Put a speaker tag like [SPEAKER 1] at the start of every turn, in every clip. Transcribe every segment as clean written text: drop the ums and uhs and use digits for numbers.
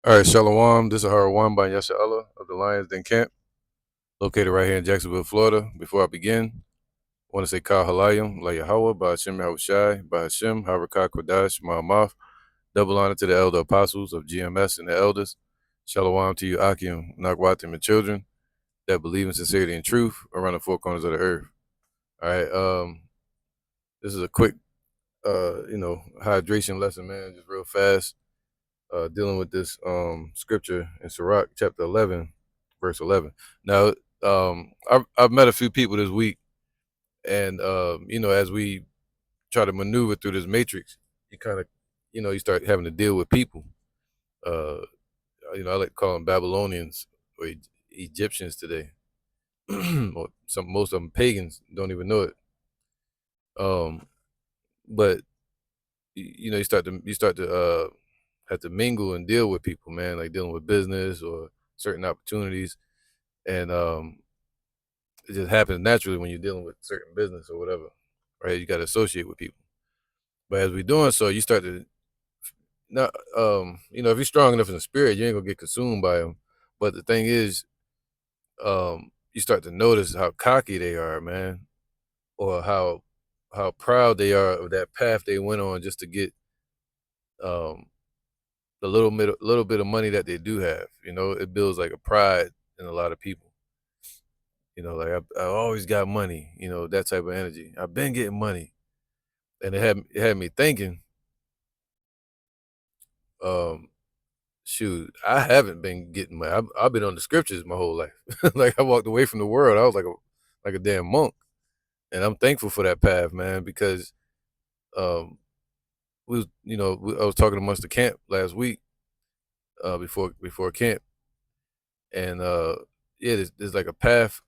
[SPEAKER 1] All right, Shalom. This is Harwan by Yasha Allah of the Lions Den Camp, located right here in Jacksonville, Florida. Before I begin, I want to say Kal Halayim, La Yahweh, by Hashem Yahushai, by Hashem, Harakah Kodash, Ma'amath. Double honor to the elder apostles of GMS and the elders. Shalom to you, Akim, Nakwatim, and children that believe in sincerity and truth around the four corners of the earth. All right, this is a quick, hydration lesson, man, just real fast. Dealing with this scripture in Sirach chapter 11, verse 11. Now, I've met a few people this week, and as we try to maneuver through this matrix, you kind of, you start having to deal with people. Uh, I like to call them Babylonians or Egyptians today. Or most of them pagans don't even know it. But you start to have to mingle and deal with people, man, like dealing with business or certain opportunities. And it just happens naturally when you're dealing with certain business or whatever, right? You got to associate with people. But as we're doing so, you start to not, if you're strong enough in the spirit, you ain't gonna get consumed by them. But the thing is, you start to notice how cocky they are, man, or how proud they are of that path they went on just to get um the little bit of money that they do have. It builds like a pride in a lot of people. Like I always got money. That type of energy. I've been getting money, and it had me thinking. Um, shoot, I haven't been getting money. I've been on the scriptures my whole life. Like I walked away from the world. I was like a damn monk, and I'm thankful for that path, man, because um, I was talking amongst the camp last week, before camp, and yeah, there's like a path.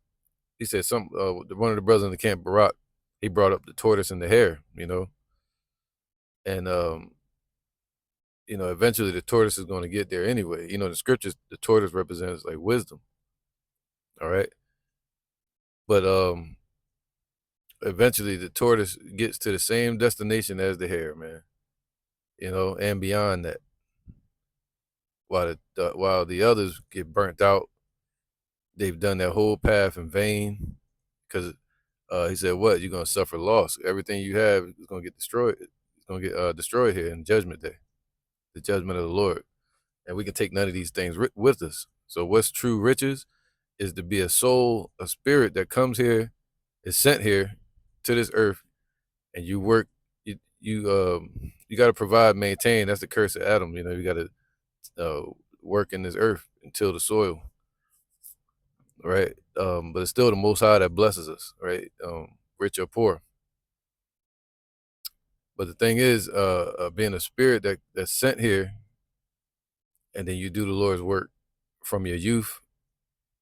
[SPEAKER 1] He said one of the brothers in the camp, Barak, he brought up the tortoise and the hare, and eventually the tortoise is going to get there anyway. The scriptures, the tortoise represents like wisdom. All right. But eventually the tortoise gets to the same destination as the hare, man. And beyond that. While the others get burnt out, they've done that whole path in vain. Because he said, "What? You're gonna suffer loss. Everything you have is gonna get destroyed. It's gonna get destroyed here in Judgment Day, the judgment of the Lord. And we can take none of these things with us. So what's true riches is to be a soul, a spirit that comes here, is sent here to this earth, and you work. You got to provide, maintain. That's the curse of Adam. You got to work in this earth and till the soil, right? But it's still the Most High that blesses us, right? Rich or poor. But the thing is, being a spirit that's sent here, and then you do the Lord's work from your youth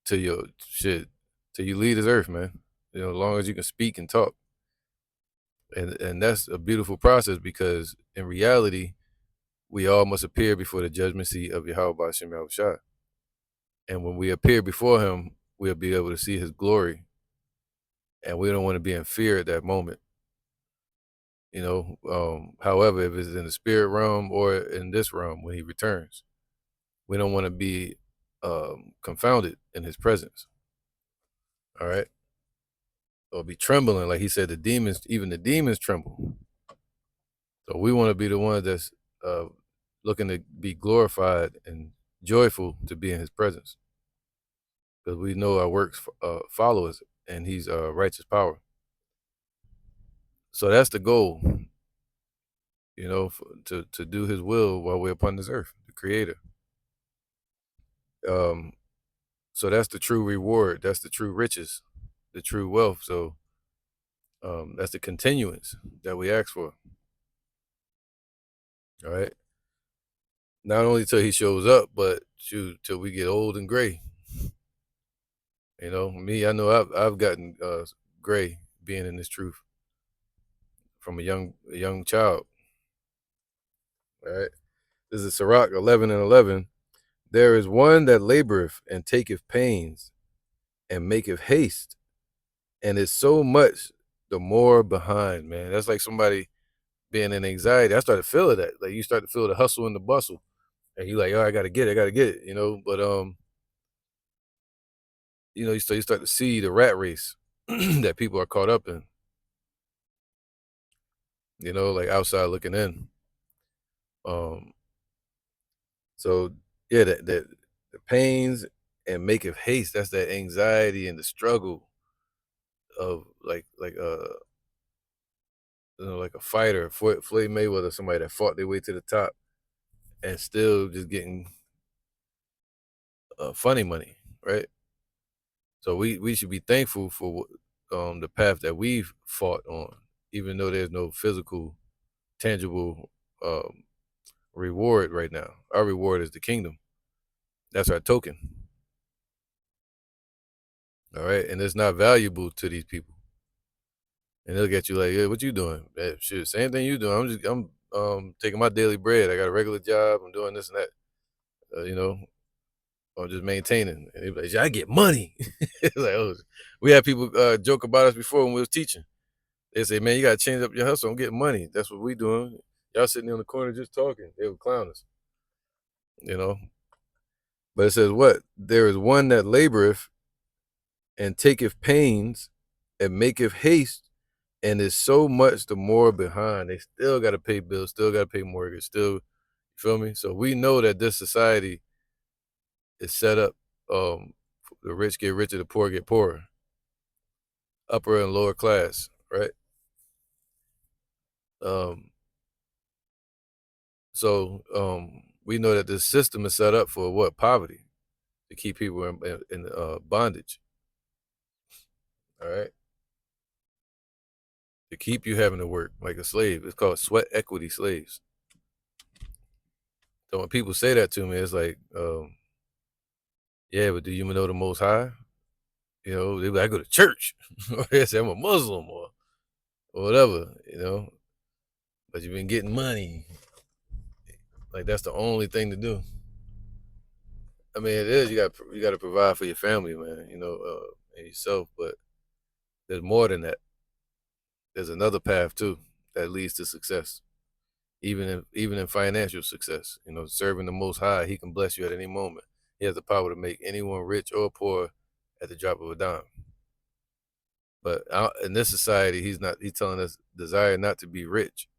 [SPEAKER 1] to your shit till you leave this earth, man. As long as you can speak and talk. And that's a beautiful process, because in reality, we all must appear before the judgment seat of Yahweh Ba'ashem Yahushua. And when we appear before him, we'll be able to see his glory. And we don't want to be in fear at that moment. However, if it's in the spirit realm or in this realm when he returns, we don't want to be confounded in his presence. All right. Or be trembling, like he said, even the demons tremble. So we want to be the ones that's looking to be glorified and joyful to be in his presence, because we know our works follow us, and he's righteous power. So that's the goal, to do his will while we're upon this earth, the creator. So that's the true reward. That's the true riches, the true wealth. So that's the continuance that we ask for. All right. Not only till he shows up, but till we get old and gray. Me, I know I've gotten gray being in this truth from a young child. All right. This is Sirach 11 and 11. There is one that laboreth and taketh pains and maketh haste, and is so much the more behind, man. That's like somebody being in anxiety. I started feeling that. Like you start to feel the hustle and the bustle. and you like, "Oh, I gotta get it, I gotta get it," but, you start to see the rat race that people are caught up in, like outside looking in. Um, so yeah, that the pains and maketh haste, that's that anxiety and the struggle of like a fighter, Floyd Mayweather, somebody that fought their way to the top and still just getting funny money, right? So we should be thankful for the path that we've fought on, even though there's no physical, tangible um, reward right now. Our reward is the kingdom. That's our token. All right, and it's not valuable to these people. And they'll get you like, yeah, what you doing? Shit, same thing you doing. I'm taking my daily bread. I got a regular job. I'm doing this and that. You know, I'm just maintaining. And they be like, "Yeah, I get money." It's like, oh, we had people joke about us before when we was teaching. They say, "Man, you gotta change up your hustle. I'm getting money. That's what we doing. Y'all sitting on the corner just talking." They would clown us, you know. But it says what? There is one that laboreth and taketh pains and maketh haste, and is so much the more behind. They still got to pay bills, still got to pay mortgage, still, you feel me? So we know that this society is set up. The rich get richer, the poor get poorer, upper and lower class, right? Um, so we know that this system is set up for what? Poverty, to keep people in bondage, all right? To keep you having to work like a slave. It's called sweat equity slaves. So when people say that to me, it's like, yeah, but do you know the Most High? They be like, I go to church, or they say I'm a Muslim, or whatever, but you've been getting money. Like that's the only thing to do. I mean, it is. You got to provide for your family, man. And yourself. But there's more than that. There's another path too that leads to success. Even in financial success, serving the Most High, He can bless you at any moment. He has the power to make anyone rich or poor at the drop of a dime. But in this society, He's not. He's telling us desire not to be rich.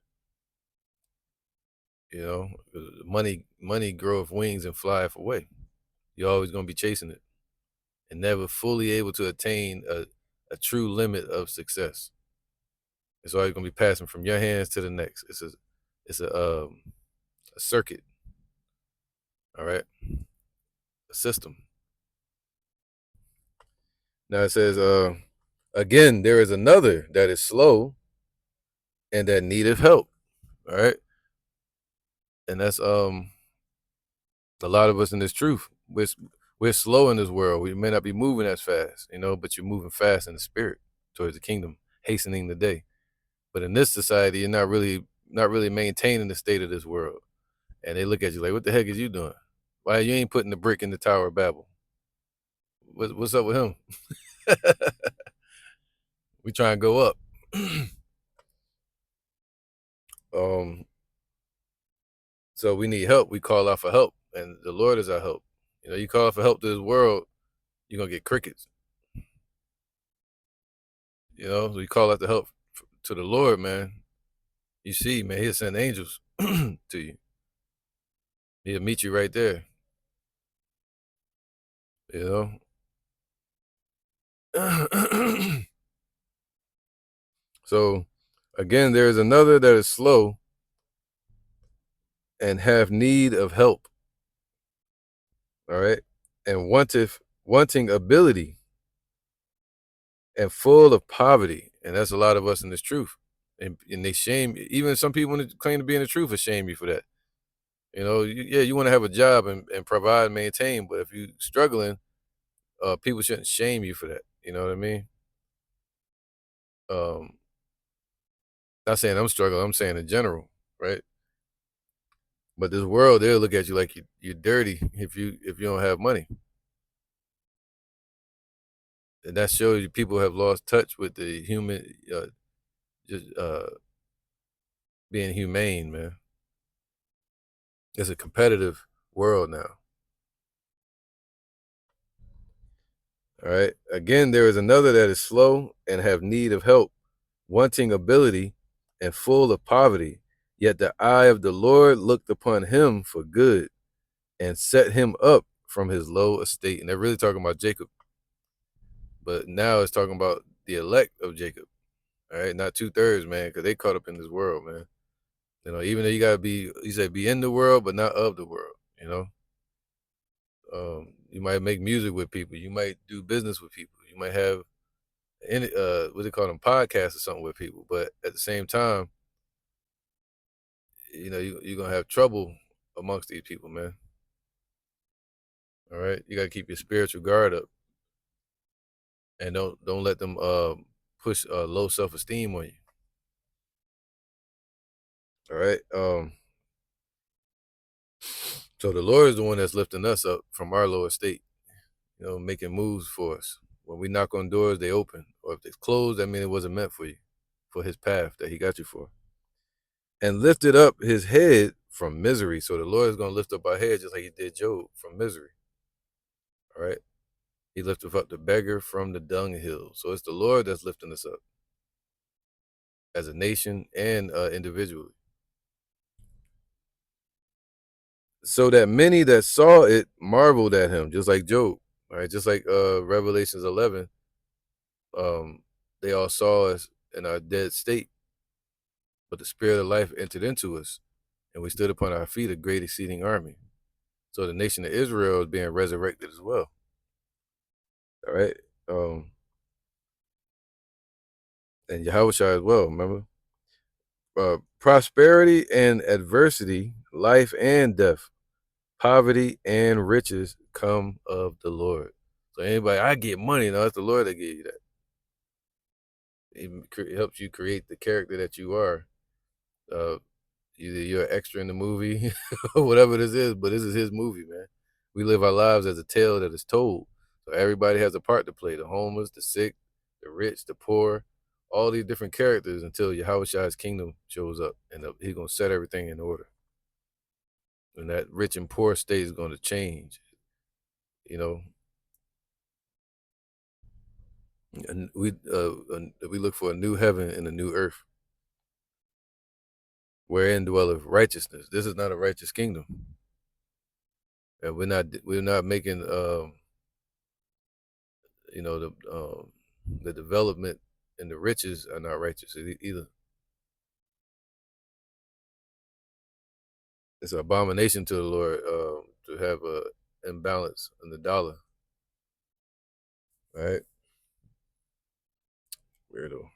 [SPEAKER 1] Money groweth wings and flyeth away. You're always gonna be chasing it and never fully able to attain a true limit of success. It's always gonna be passing from your hands to the next. It's a circuit, all right, a system. Now it says, again, there is another that is slow and that needeth help. All right, and that's a lot of us in this truth. We're slow in this world. We may not be moving as fast, but you're moving fast in the spirit towards the kingdom, hastening the day. But in this society, you're not really maintaining the state of this world. And they look at you like, what the heck is you doing? Why you ain't putting the brick in the Tower of Babel? What's up with him? We try and go up. um, so we need help. We call out for help, and the Lord is our help. You call out for help to this world, you're gonna get crickets. So you call out the help to the Lord, man. You see, man, He'll send angels to you. He'll meet you right there. You know. So again, there is another that is slow and have need of help. All right. And wanting ability and full of poverty. And that's a lot of us in this truth. And they shame, even some people that claim to be in the truth will shame you for that. You want to have a job and provide and maintain, but if you're struggling, people shouldn't shame you for that. You know what I mean? Um, Not saying I'm struggling, I'm saying in general, right? But this world, they'll look at you like you're dirty if you don't have money. And that shows you people have lost touch with the human, just being humane, man. It's a competitive world now. All right. Again, there is another that is slow and have need of help, wanting ability and full of poverty. Yet the eye of the Lord looked upon him for good and set him up from his low estate. And they're really talking about Jacob. But now it's talking about the elect of Jacob. All right. Not 2/3, man, because they caught up in this world, man. You know, even though you gotta be, you said be in the world, but not of the world, you know. You might make music with people, you might do business with people, you might have any what they call them podcasts or something with people, but at the same time, you know, you're gonna have trouble amongst these people, man. All right. You gotta keep your spiritual guard up and don't let them push low self-esteem on you. All right. So the Lord is the one that's lifting us up from our low estate, you know, making moves for us. When we knock on doors, they open. Or if it's closed, that means it wasn't meant for you, for his path that he got you for. And lifted up his head from misery. So the Lord is going to lift up our head just like he did Job from misery. All right. He lifted up the beggar from the dunghill. So it's the Lord that's lifting us up as a nation and individually. So that many that saw it marveled at him, just like Job. All right. Just like Revelations 11. They all saw us in our dead state, but the spirit of life entered into us, and we stood upon our feet a great exceeding army. So the nation of Israel is being resurrected as well. All right. And Yahushua as well, remember? Prosperity and adversity, life and death, poverty and riches come of the Lord. So anybody, I get money, no, it's the Lord that gave you that. It helps you create the character that you are. Uh, Either you're an extra in the movie or whatever this is, but this is his movie, man. We live our lives as a tale that is told. So everybody has a part to play. The homeless, the sick, the rich, the poor, all these different characters until Yahushua's kingdom shows up and he's going to set everything in order. And that rich and poor state is going to change, you know. And we look for a new heaven and a new earth wherein dwelleth righteousness. This is not a righteous kingdom. And we're not making you know, the development and the riches are not righteous either. It's an abomination to the Lord to have a imbalance in the dollar. Right? Weirdo.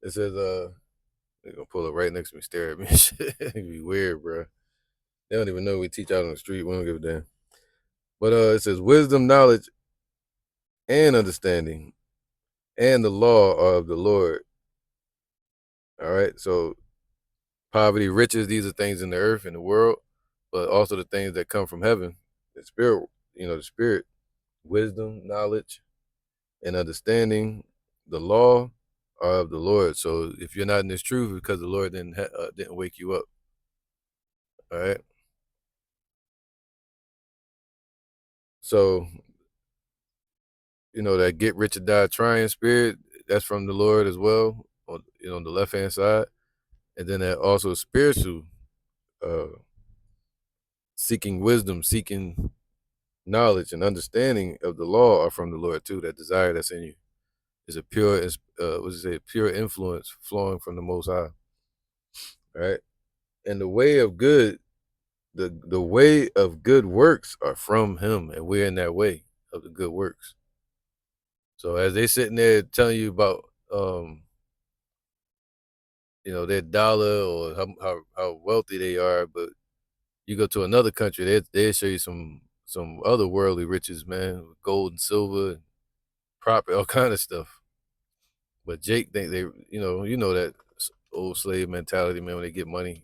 [SPEAKER 1] It says they're gonna pull up right next to me, stare at me. It'd be weird, bro. They don't even know we teach out on the street. We don't give a damn. But it says wisdom, knowledge, and understanding, and the law are of the Lord. All right. So poverty, riches, these are things in the earth, in the world, but also the things that come from heaven, the spirit, the spirit, wisdom, knowledge, and understanding, the law are of the Lord. So if you're not in this truth, because the Lord didn't wake you up. All right. So, that get rich or die trying spirit, that's from the Lord as well, on the left hand side. And then that also spiritual, uh, seeking wisdom, seeking knowledge and understanding of the law are from the Lord too. That desire that's in you is a pure, pure influence flowing from the Most High. Right, and the way of good, the way of good works are from Him, and we're in that way of the good works. So as they sitting there telling you about, their dollar or how wealthy they are, but you go to another country, they show you some other worldly riches, man, gold and silver, property, all kind of stuff. But Jake think they, that old slave mentality, man. When they get money,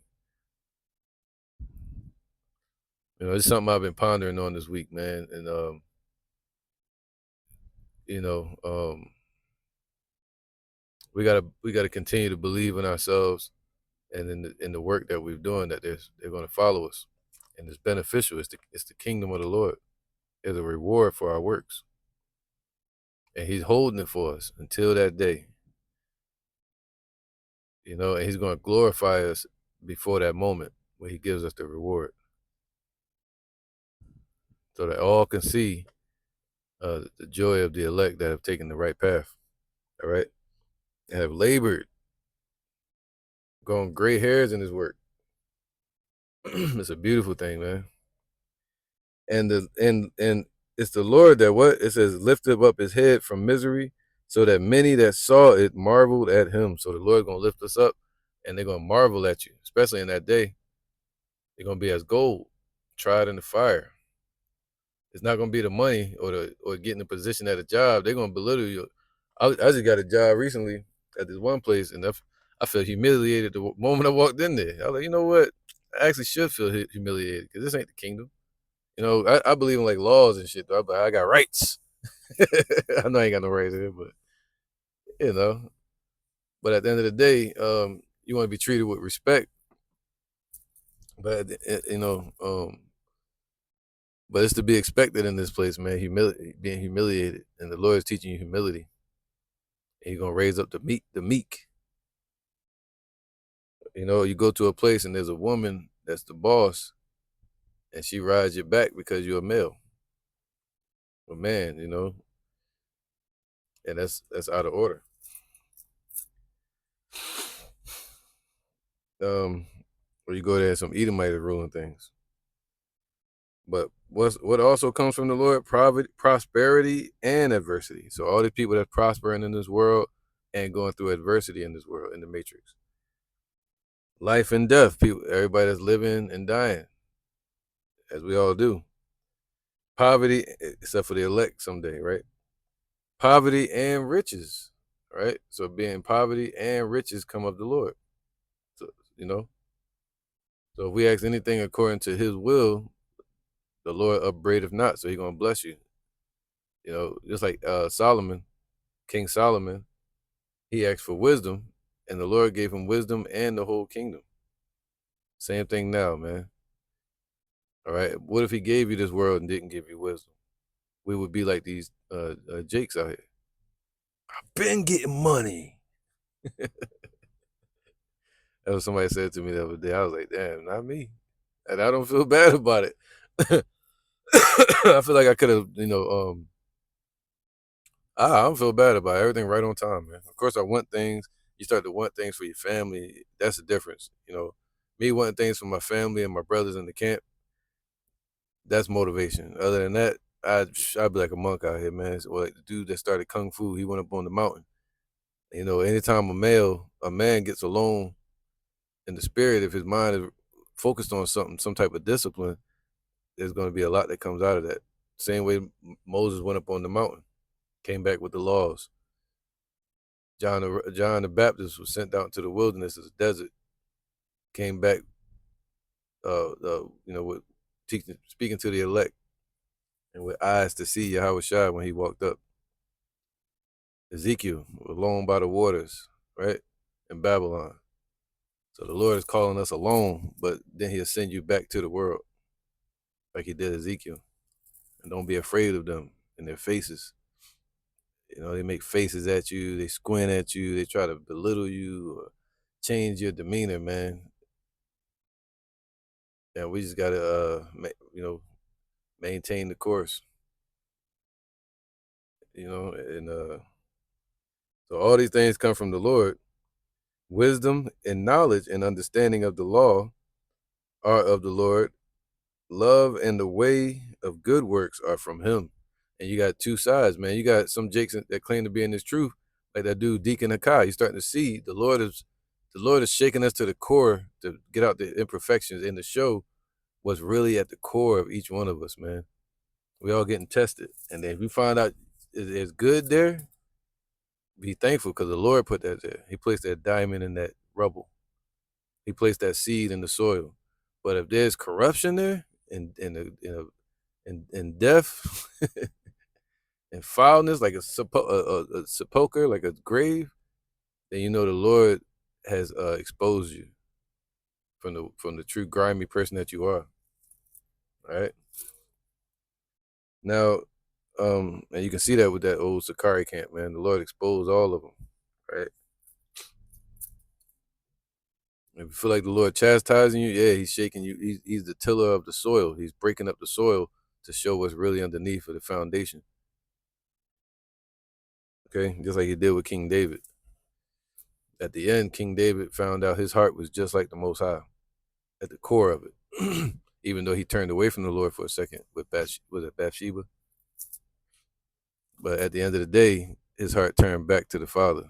[SPEAKER 1] it's something I've been pondering on this week, man. And you know, um, we gotta continue to believe in ourselves and in the work that we're doing, that they're gonna follow us. and it's beneficial. It's the kingdom of the Lord. It's a reward for our works, and He's holding it for us until that day. And He's going to glorify us before that moment when He gives us the reward, so that all can see the joy of the elect that have taken the right path. All right, and have labored, grown gray hairs in His work. It's a beautiful thing, man. And it's the Lord that what it says lifted up His head from misery, so that many that saw it marveled at Him. So the Lord's gonna lift us up, and they're gonna marvel at you, especially in that day. They're gonna be as gold, tried in the fire. It's not gonna be the money or getting a position at a job. They're gonna belittle you. I just got a job recently at this one place, and I felt humiliated the moment I walked in there. I was like, you know what? I actually should feel humiliated because this ain't the kingdom. I believe in like laws and shit. Though. I got rights. I know I ain't got no rights here, but you know. But at the end of the day, you want to be treated with respect. But but it's to be expected in this place, man. Being humiliated, and the Lord is teaching you humility. And He's gonna raise up the meek. You go to a place and there's a woman that's the boss, and she rides your back because you're a male, a man. And that's out of order. Or you go there, some Edomites ruling things. But what also comes from the Lord? Prosperity and adversity. So all the people that's prospering in this world and going through adversity in this world, in the matrix. Life and death, everybody that's living and dying, as we all do. Poverty, except for the elect someday, right? Poverty and riches, right? So being poverty and riches come of the Lord. So, so if we ask anything according to His will, the Lord upbraideth not, so He's gonna bless you. Just like King Solomon, he asked for wisdom, and the Lord gave him wisdom and the whole kingdom. Same thing now, man. All right. What if He gave you this world and didn't give you wisdom? We would be like these Jakes out here. I've been getting money. That was somebody said to me the other day. I was like, damn, not me. And I don't feel bad about it. I feel like I could have, I don't feel bad about it. Everything right on time, man. Of course, I want things. You start to want things for your family. That's the difference. Me wanting things for my family and my brothers in the camp, that's motivation. Other than that, I'd be like a monk out here, man. Or like the dude that started Kung Fu, he went up on the mountain. Anytime a man gets alone in the spirit, if his mind is focused on something, some type of discipline, there's going to be a lot that comes out of that. Same way Moses went up on the mountain, came back with the laws. John the Baptist was sent out to the wilderness as a desert, came back, with speaking to the elect and with eyes to see Yahushua when He walked up. Ezekiel, alone by the waters, right, in Babylon. So the Lord is calling us alone, but then He'll send you back to the world like He did Ezekiel. And don't be afraid of them and their faces. They make faces at you, they squint at you, they try to belittle you or change your demeanor, man. And we just gotta, maintain the course. And so all these things come from the Lord. Wisdom and knowledge and understanding of the law are of the Lord. Love and the way of good works are from Him. And you got two sides, man. You got some Jakes that claim to be in this truth, like that dude Deacon Akai. You're starting to see the Lord is shaking us to the core to get out the imperfections in the show what's really at the core of each one of us, man. We all getting tested. And then if we find out it's good there, be thankful because the Lord put that there. He placed that diamond in that rubble. He placed that seed in the soil. But if there's corruption there and death and foulness, like a sepulcher, like a grave, then the Lord has exposed you from the true grimy person that you are. right? Now, and you can see that with that old Sakari camp, man. The Lord exposed all of them, right? If you feel like the Lord chastising you, yeah, he's shaking you. He's the tiller of the soil. He's breaking up the soil to show what's really underneath of the foundation. Okay, just like he did with King David. At the end, King David found out his heart was just like the Most High at the core of it. Even though he turned away from the Lord for a second with Bathsheba, but at the end of the day, his heart turned back to the Father.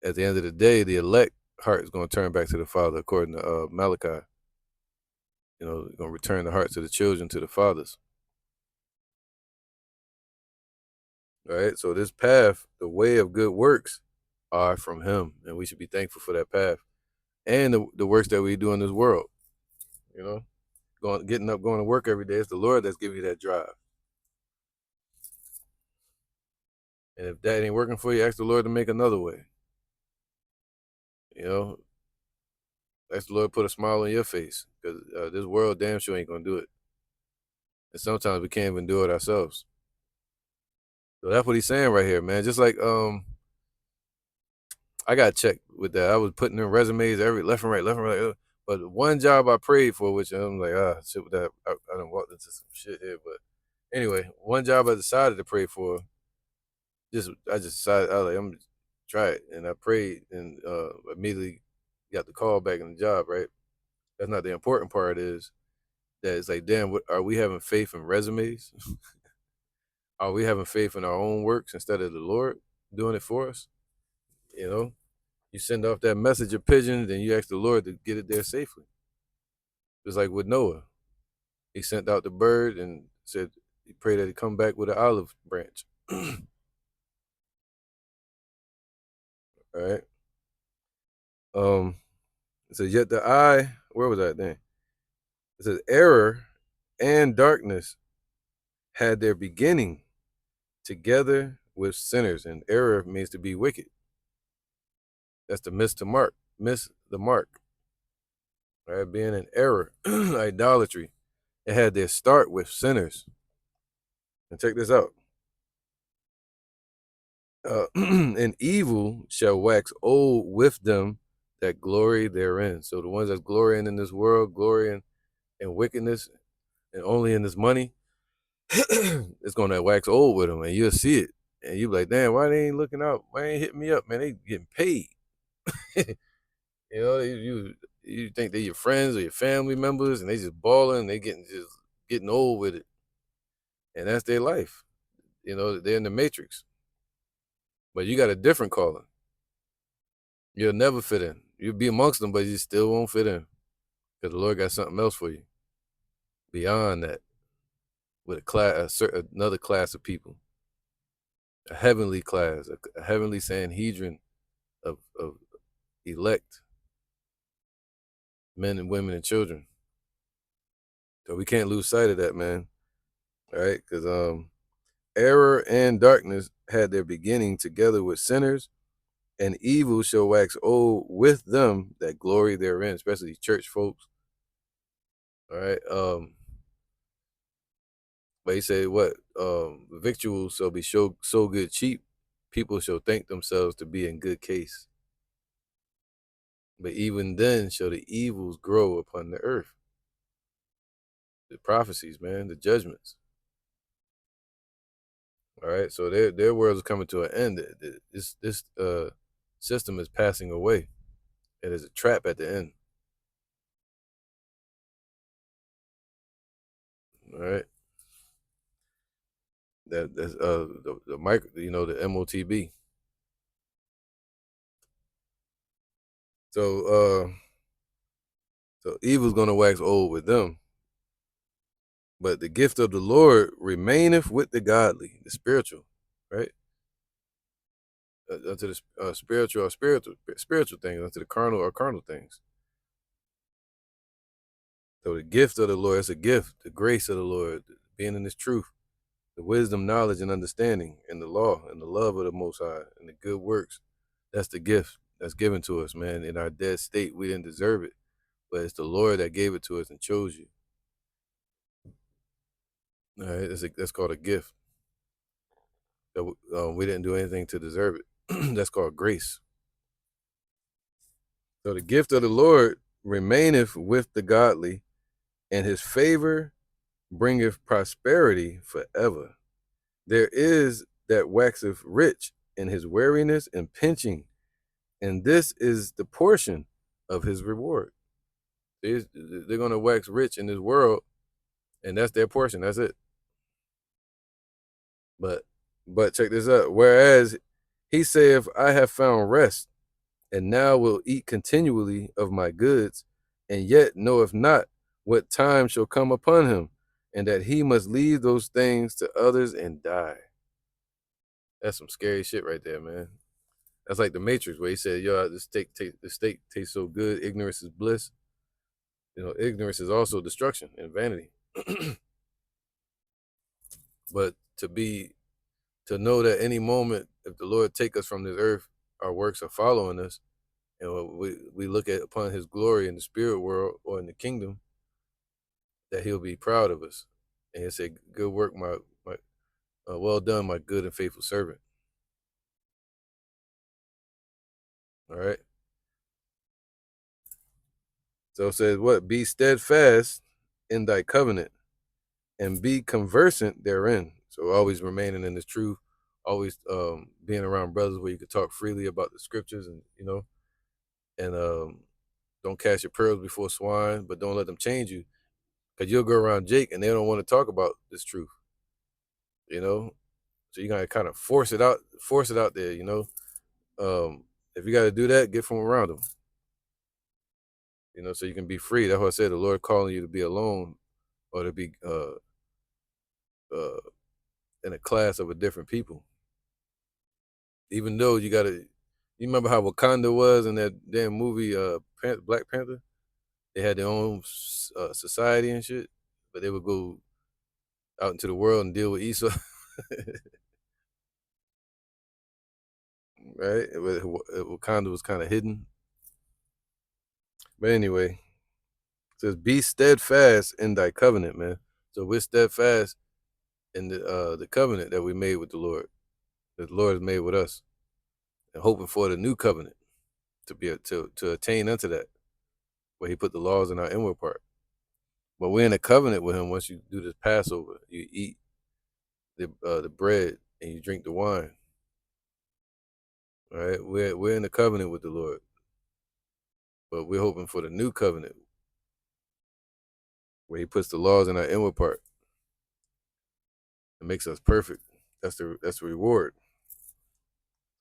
[SPEAKER 1] At the end of the day, the elect heart is going to turn back to the Father, according to Malachi. Going to return the hearts of the children to the fathers. All right. So this path, the way of good works, are from Him, and we should be thankful for that path and the works that we do in this world. Getting up, going to work every day. It's the Lord that's giving you that drive. And if that ain't working for you, ask the Lord to make another way. Ask the Lord to put a smile on your face, because this world damn sure ain't gonna do it. And sometimes we can't even do it ourselves. So that's what he's saying right here, man. Just like I got checked with that. I was putting in resumes every left and right. But one job I prayed for, which I'm like, shit with that. I done walked into some shit here. But anyway, one job I decided to pray for, I just decided, I was like, I'm gonna try it. And I prayed and immediately got the call back in the job, right? That's not the important part, is that it's like, damn, are we having faith in resumes? Are we having faith in our own works instead of the Lord doing it for us? You send off that messenger pigeon, then you ask the Lord to get it there safely. Just like with Noah. He sent out the bird and said he prayed that he come back with an olive branch. All right. It says, yet the eye, where was that then? It says, error and darkness had their beginning together with sinners. And error means to be wicked. That's to miss the mark. Miss the mark. All right, being in error, idolatry. It had their start with sinners. And check this out. And evil shall wax old with them that glory therein. So the ones that's glorying in this world, glorying in wickedness, and only in this money, it's going to wax old with them, and you'll see it. And you'll be like, damn, why they ain't looking out? Why they ain't hitting me up, man? They getting paid. You think they're your friends or your family members, and they just balling, they getting old with it. And that's their life. They're in the matrix. But you got a different calling. You'll never fit in. You'll be amongst them, but you still won't fit in. Because the Lord got something else for you. Beyond that. With another class of people. A heavenly class. A heavenly Sanhedrin of elect men and women and children. So we can't lose sight of that, man. All right? Because error and darkness had their beginning together with sinners, and evil shall wax old with them that glory therein, especially church folks. All right. But he said, what? Victuals shall be so good cheap, people shall think themselves to be in good case. But even then shall the evils grow upon the earth. The prophecies, man, the judgments. All right. So their world is coming to an end. This system is passing away. It is a trap at the end. All right. That's the micro, the MOTB. So evil's gonna wax old with them. But the gift of the Lord remaineth with the godly, the spiritual, right? Unto the spiritual things, unto the carnal things. So the gift of the Lord, it's a gift, the grace of the Lord, being in His truth, the wisdom, knowledge, and understanding, and the law, and the love of the Most High, and the good works. That's the gift that's given to us, man. In our dead state, we didn't deserve it, but it's the Lord that gave it to us and chose you. All right, that's called a gift. That we didn't do anything to deserve it. That's called grace. So the gift of the Lord remaineth with the godly, and his favor bringeth prosperity forever. There is that waxeth rich in his weariness and pinching, and this is the portion of his reward. They're going to wax rich in this world, and that's their portion. That's it. But check this out. Whereas he saith, I have found rest, and now will eat continually of my goods, and yet knoweth not what time shall come upon him, and that he must leave those things to others and die. That's some scary shit right there, man. That's like the Matrix where he said, "Yo, the steak tastes so good. Ignorance is bliss. You know, ignorance is also destruction and vanity." But to know that any moment, if the Lord take us from this earth, our works are following us, and we look at upon His glory in the spirit world or in the kingdom, that He'll be proud of us, and He'll say, "Good work, my well done, my good and faithful servant." All right. So it says, "What? Be steadfast in thy covenant, and be conversant therein." So always remaining in this truth, always being around brothers where you could talk freely about the scriptures, and and don't cast your pearls before swine, but don't let them change you, because you'll go around Jake and they don't want to talk about this truth, you know. So you gotta kind of force it out there, you know. If you got to do that, get from around them, so you can be free. That's what I said. The Lord calling you to be alone or to be uh, in a class of a different people. Even though you remember how Wakanda was in that damn movie, Black Panther? They had their own society and shit, but they would go out into the world and deal with Esau, right? Wakanda was kind of hidden. But anyway, it says, "Be steadfast in thy covenant, man." So we're steadfast in the covenant that we made with the Lord, that the Lord has made with us, and hoping for the new covenant to attain unto that, where He put the laws in our inward part. But we're in a covenant with Him. Once you do this Passover, you eat the bread and you drink the wine. All right, we're in a covenant with the Lord, but we're hoping for the new covenant, where He puts the laws in our inward part and makes us perfect. That's the reward.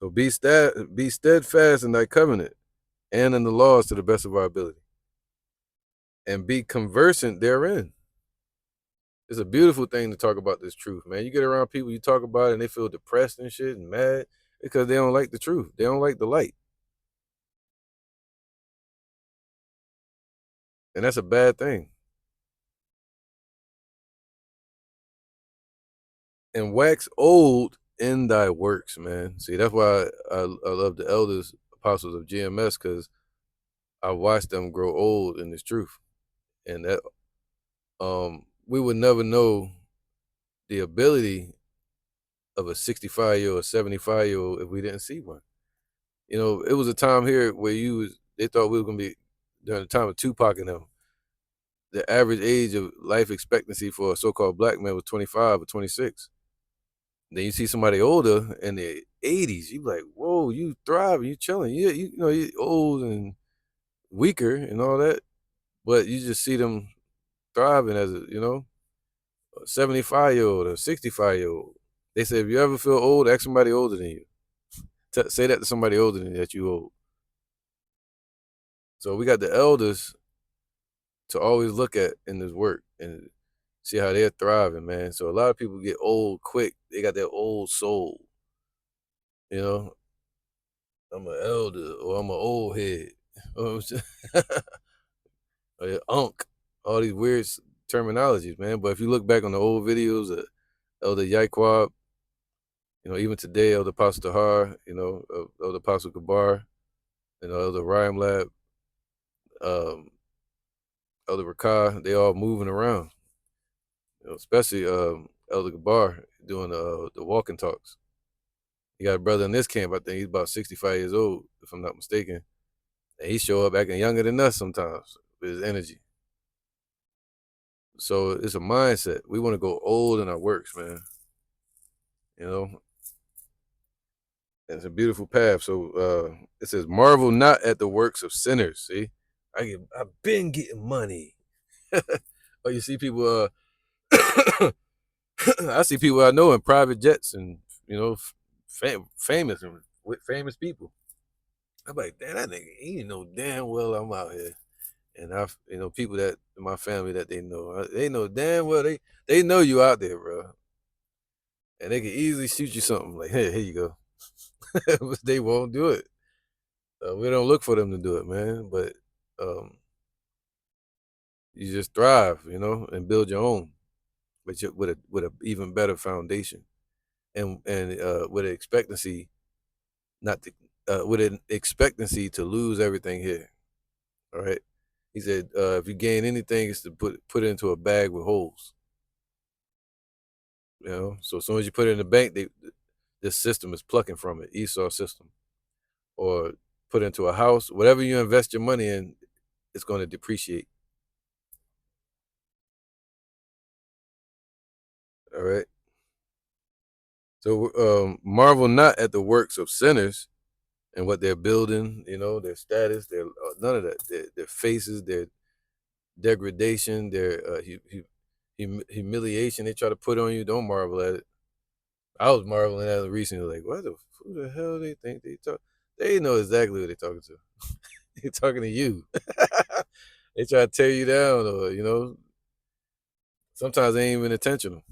[SPEAKER 1] So be steadfast in thy covenant and in the laws to the best of our ability, and be conversant therein. It's a beautiful thing to talk about this truth, man. You get around people, you talk about it, and they feel depressed and shit and mad because they don't like the truth. They don't like the light. And that's a bad thing. And wax old in thy works, man. See, that's why I love the elders, apostles of GMS, because I watched them grow old in this truth. And that we would never know the ability of a 65-year-old, 75-year-old if we didn't see one. It was a time here where they thought we were gonna be during the time of Tupac and them. The average age of life expectancy for a so-called black man was 25 or 26. Then you see somebody older in their 80s, you be like, whoa, you thriving, you chilling. You're old and weaker and all that, but you just see them thriving as a 75-year-old or 65-year-old. They say, if you ever feel old, ask somebody older than you. Say that to somebody older than you, that you old. So we got the elders to always look at in this work and see how they're thriving, man. So a lot of people get old quick. They got that old soul. You know, I'm an elder or I'm an old head. Or unk. All these weird terminologies, man. But if you look back on the old videos of Elder Yaquab, even today, Elder Apostle Tahar, Elder Apostle Gabar, Elder Rhyme Lab, um, Elder Rakah, they all moving around. Especially Elder Gabar doing the walking talks. He got a brother in this camp. I think he's about 65 years old, if I'm not mistaken. And he show up acting younger than us sometimes with his energy. So it's a mindset. We want to go old in our works, man. You know, it's a beautiful path. So it says, "Marvel not at the works of sinners." See, I've been getting money. Oh, you see people. I see people I know in private jets and famous and with famous people. I'm like, damn, that nigga, he know damn well I'm out here. And people that in my family that they know damn well they know you out there, bro. And they can easily shoot you something like, hey, here you go. But they won't do it. We don't look for them to do it, man. But um, you just thrive, and build your own, but with a even better foundation, and with an expectancy not to with an expectancy to lose everything here. All right. He said, if you gain anything, it's to put it into a bag with holes. So as soon as you put it in the bank, this system is plucking from it, Esau system, or put into a house. Whatever you invest your money in, it's going to depreciate. All right. So marvel not at the works of sinners and what they're building. Their status, their none of that. Their faces, their degradation, their humiliation they try to put on you. Don't marvel at it. I was marveling at it recently, like, who the hell they think they talk? They know exactly who they're talking to. They're talking to you. They try to tear you down, or sometimes they ain't even intentional.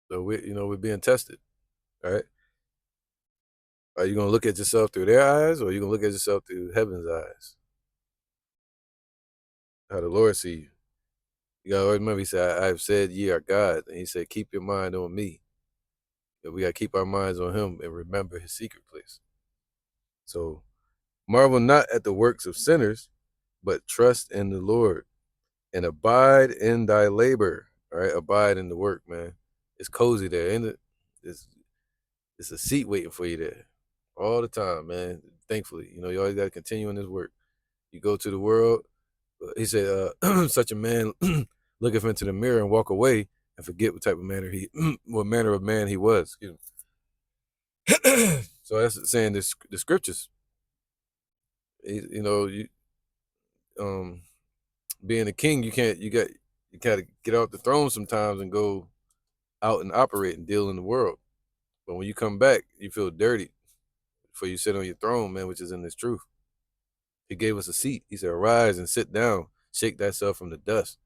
[SPEAKER 1] So we're being tested. All right. Are you gonna look at yourself through their eyes, or are you gonna look at yourself through heaven's eyes? How the Lord see you. You gotta remember, he said, I've said ye are God. And he said, keep your mind on me. And we gotta keep our minds on him and remember his secret place. So marvel not at the works of sinners, but trust in the Lord and abide in thy labor. All right, abide in the work, man. It's cozy there, ain't it? It's a seat waiting for you there all the time, man. Thankfully, you always got to continue in this work. You go to the world. He said, "Such a man looketh into the mirror and walk away and forget what type of what manner of man he was." Excuse me. So that's saying this, the scriptures. You um being a king, you gotta get off the throne sometimes and go out and operate and deal in the world. But when you come back, you feel dirty before you sit on your throne, man, which is in this truth. He gave us a seat. He said, "Arise and sit down, shake thyself from the dust."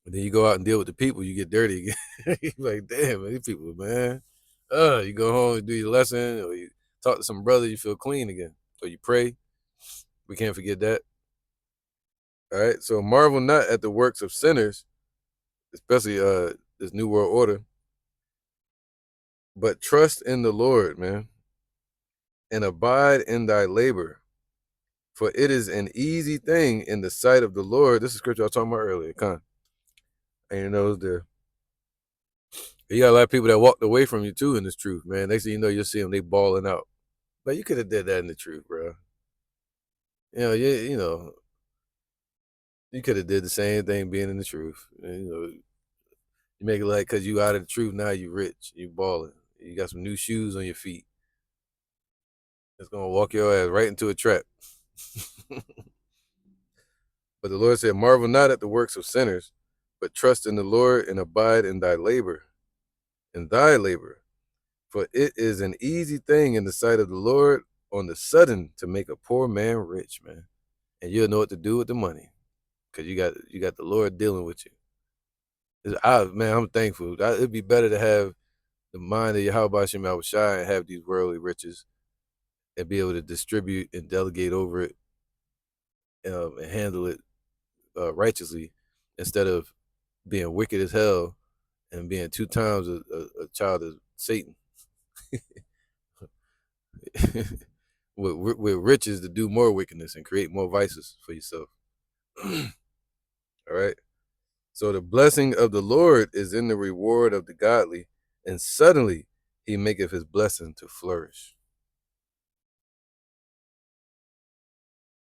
[SPEAKER 1] And then you go out and deal with the people, you get dirty again. You're like, damn, man, these people, man. You go home and do your lesson, or you talk to some brother, you feel clean again. Or you pray. We can't forget that. All right. So marvel not at the works of sinners, especially this new world order, but trust in the Lord, man, and abide in thy labor. For it is an easy thing in the sight of the Lord. This is scripture I was talking about earlier. And there. You got a lot of people that walked away from you too in this truth, man. Next thing you know, you'll see them, they balling out. But you could have did that in the truth, bro. You could have did the same thing being in the truth. And, you make it like because you out of the truth now, you rich, you balling, you got some new shoes on your feet. It's gonna walk your ass right into a trap. But the Lord said, "Marvel not at the works of sinners, but trust in the Lord and abide in thy labor, in thy labor. For it is an easy thing in the sight of the Lord on the sudden to make a poor man rich, man. And you'll know what to do with the money. Because you got the Lord dealing with you. Man, I'm thankful. It'd be better to have the mind of Yahweh Shem Shai and have these worldly riches and be able to distribute and delegate over it, and handle it righteously, instead of being wicked as hell and being two times a child of Satan. with riches to do more wickedness and create more vices for yourself. All right. So the blessing of the Lord is in the reward of the godly, and suddenly he maketh his blessing to flourish.